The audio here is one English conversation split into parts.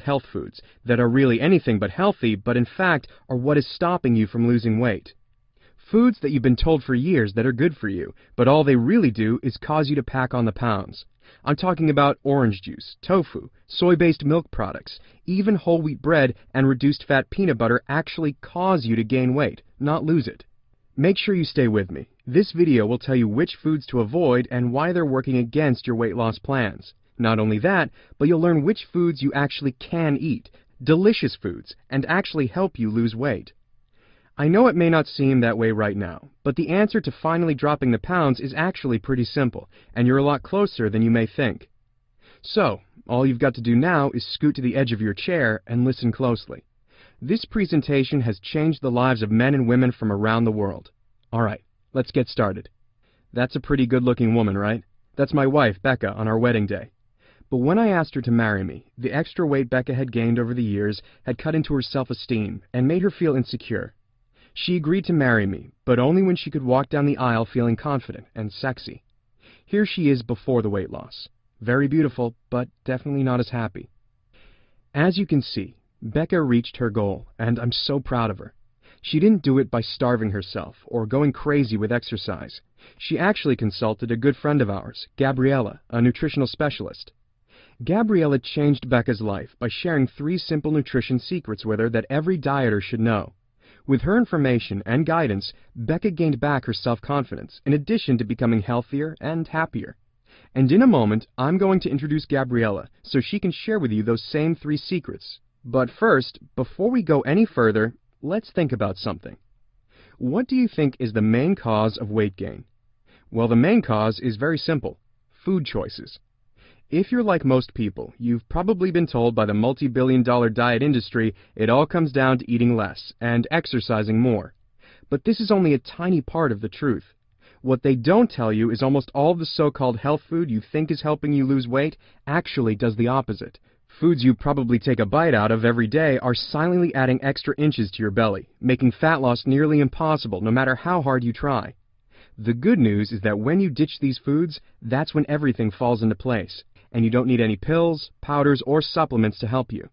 health foods that are really anything but healthy, but in fact are what is stopping you from losing weight. Foods that you've been told for years that are good for you, but all they really do is cause you to pack on the pounds. I'm talking about orange juice, tofu, soy-based milk products, even whole wheat bread and reduced fat peanut butter actually cause you to gain weight, not lose it. Make sure you stay with me. This video will tell you which foods to avoid and why they're working against your weight loss plans. Not only that, but you'll learn which foods you actually can eat, delicious foods, and actually help you lose weight. I know it may not seem that way right now, but the answer to finally dropping the pounds is actually pretty simple, and you're a lot closer than you may think. So, all you've got to do now is scoot to the edge of your chair and listen closely. This presentation has changed the lives of men and women from around the world. Alright, let's get started. That's a pretty good-looking woman, right? That's my wife, Becca, on our wedding day. But when I asked her to marry me, the extra weight Becca had gained over the years had cut into her self-esteem and made her feel insecure. She agreed to marry me, but only when she could walk down the aisle feeling confident and sexy. Here she is before the weight loss. Very beautiful, but definitely not as happy. As you can see, Becca reached her goal, and I'm so proud of her. She didn't do it by starving herself or going crazy with exercise. She actually consulted a good friend of ours, Gabriella, a nutritional specialist. Gabriella changed Becca's life by sharing 3 simple nutrition secrets with her that every dieter should know. With her information and guidance, Becca gained back her self-confidence, in addition to becoming healthier and happier. And in a moment, I'm going to introduce Gabriella so she can share with you those same 3 secrets. But first, before we go any further, let's think about something. What do you think is the main cause of weight gain? Well, the main cause is very simple: food choices. If you're like most people, you've probably been told by the multi-billion-dollar diet industry it all comes down to eating less and exercising more. But this is only a tiny part of the truth. What they don't tell you is almost all of the so-called health food you think is helping you lose weight actually does the opposite. Foods you probably take a bite out of every day are silently adding extra inches to your belly, making fat loss nearly impossible no matter how hard you try. The good news is that when you ditch these foods, that's when everything falls into place, and you don't need any pills, powders, or supplements to help you.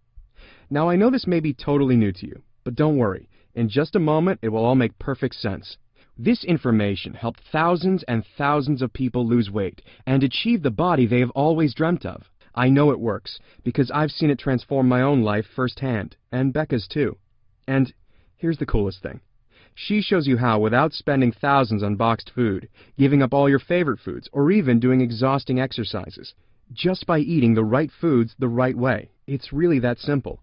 Now, I know this may be totally new to you, but don't worry. In just a moment, it will all make perfect sense. This information helped thousands and thousands of people lose weight and achieve the body they have always dreamt of. I know it works, because I've seen it transform my own life firsthand, and Becca's too. And here's the coolest thing. She shows you how without spending thousands on boxed food, giving up all your favorite foods, or even doing exhausting exercises. Just by eating the right foods the right way. It's really that simple.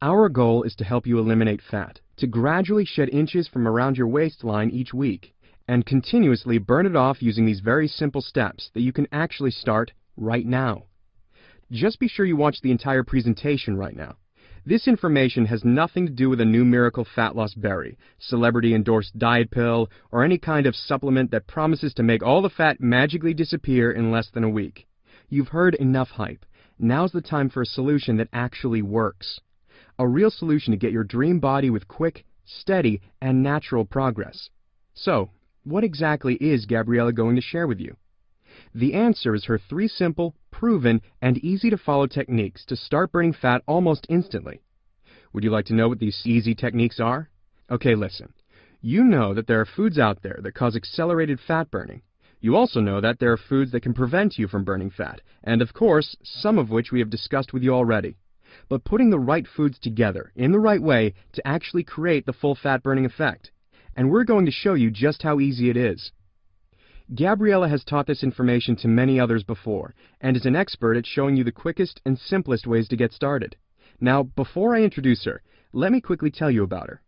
Our goal is to help you eliminate fat, to gradually shed inches from around your waistline each week, and continuously burn it off using these very simple steps that you can actually start right now. Just be sure you watch the entire presentation right now. This information has nothing to do with a new miracle fat loss berry, celebrity-endorsed diet pill, or any kind of supplement that promises to make all the fat magically disappear in less than a week. You've heard enough hype. Now's the time for a solution that actually works. A real solution to get your dream body with quick, steady, and natural progress. So, what exactly is Gabriella going to share with you? The answer is her 3 simple, proven, and easy-to-follow techniques to start burning fat almost instantly. Would you like to know what these easy techniques are? Okay, listen. You know that there are foods out there that cause accelerated fat burning. You also know that there are foods that can prevent you from burning fat, and of course, some of which we have discussed with you already. But putting the right foods together, in the right way, to actually create the full fat-burning effect. And we're going to show you just how easy it is. Gabriella has taught this information to many others before, and is an expert at showing you the quickest and simplest ways to get started. Now, before I introduce her, let me quickly tell you about her.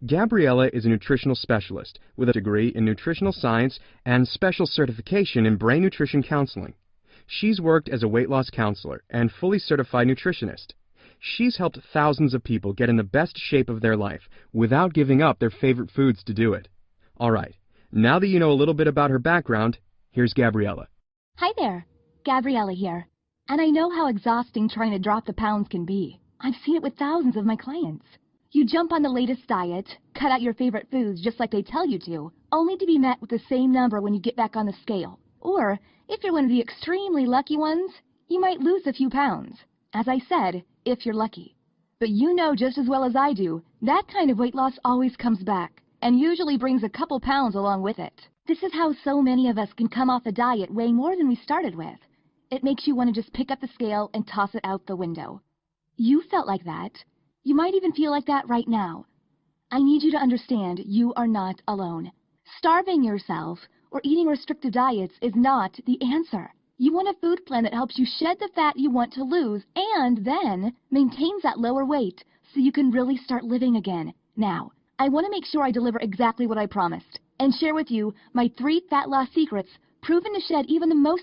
Gabriella is a nutritional specialist with a degree in nutritional science and special certification in brain nutrition counseling. She's worked as a weight loss counselor and fully certified nutritionist. She's helped thousands of people get in the best shape of their life without giving up their favorite foods to do it. Alright, now that you know a little bit about her background, here's Gabriella. Hi there, Gabriella here. And I know how exhausting trying to drop the pounds can be. I've seen it with thousands of my clients. You jump on the latest diet, cut out your favorite foods just like they tell you to, only to be met with the same number when you get back on the scale. Or, if you're one of the extremely lucky ones, you might lose a few pounds. As I said, if you're lucky. But you know just as well as I do, that kind of weight loss always comes back, and usually brings a couple pounds along with it. This is how so many of us can come off a diet weighing more than we started with. It makes you want to just pick up the scale and toss it out the window. You felt like that. You might even feel like that right now. I need you to understand you are not alone. Starving yourself or eating restrictive diets is not the answer. You want a food plan that helps you shed the fat you want to lose and then maintains that lower weight so you can really start living again. Now, I want to make sure I deliver exactly what I promised and share with you my 3 fat loss secrets proven to shed even the most